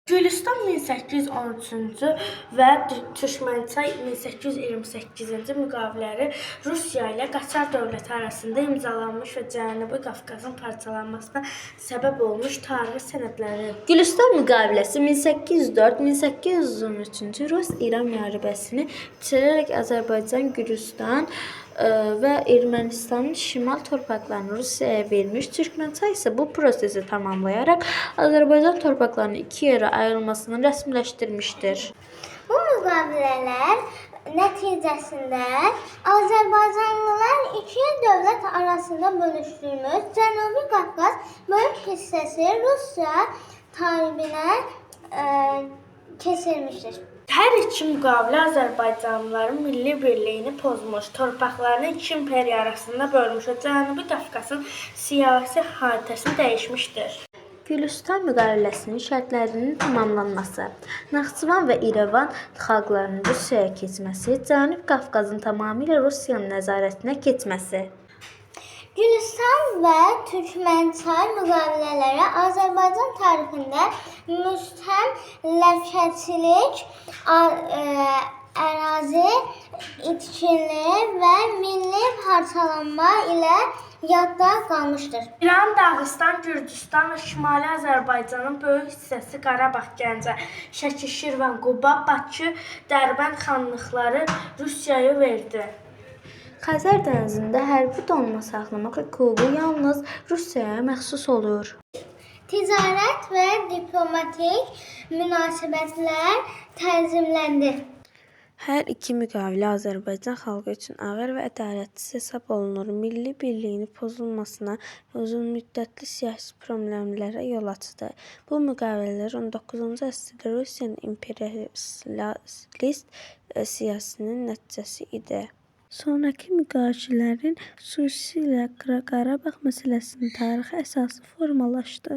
Gülüstan 1813-cü və Türkmənçay 1828-ci müqavilələri Rusiya ilə Qaçar dövləti arasında imzalanmış və Cənubi Qafqazın parçalanmasına səbəb olmuş tarixi sənədləri. Gülüstan müqaviləsi 1804-1813-cü Rus-İran müharibəsini bitirərək Azərbaycan, Gürcüstan və Ermənistanın şimal torpaqlarını Rusiyaya vermiş, Türkmənçay isə bu prosesi tamamlayaraq Azərbaycan torpaqlarının iki yerə ayrılmasını rəsmiləşdirmişdir. Bu müqavilələr nəticəsində Azərbaycanlılar iki dövlət arasında bölüşdürülmüş, Cənubi Qafqaz böyük hissəsi Rusiya tərəfinə keçirilmişdir. Hər iki müqavilə Azərbaycanlıların milli birliyini pozmuş, torpaqlarını iki imperiya arasında bölmüş və Cənubi Qafqazın siyasi xəritəsini dəyişmişdir. Gülüstan müqaviləsinin şərtlərinin tamamlanması, Naxçıvan və İrəvan xalqlarının Rusiyaya keçməsi, Cənubi Qafqazın tamamilə Rusiyanın nəzarətinə keçməsi. Gülüstan və Türkmənçay müqavilələri Azərbaycan tarixində müstəmləkəçilik, ərazi itkinliyi və milli parçalanma ilə yadda qalmışdır. İran, Dağıstan, Gürcüstan və Şimali Azərbaycanın böyük hissəsi Qarabağ, Gəncə, Şəki, Şirvan, Quba, Bakı, Dərbənd xanlıqları Rusiyaya verdi. Xəzər dənizində hərbi donanma saxlamaq hüququ yalnız Rusiyaya məxsus olur. Ticarət və diplomatik münasibətlər tənzimləndi. Hər iki müqavilə Azərbaycan xalqı üçün ağır və ədalətsiz hesab olunur. Milli birliyin pozulmasına və uzunmüddətli siyasi problemlərə yol açdı. Bu müqavilələr 19-cu əsrdə Rusiyanın imperialist siyasətinin nəticəsi idi. Sonrakı müqavilələrin xüsusilə Qarabağ məsələsinin tarixi əsası formalaşdı.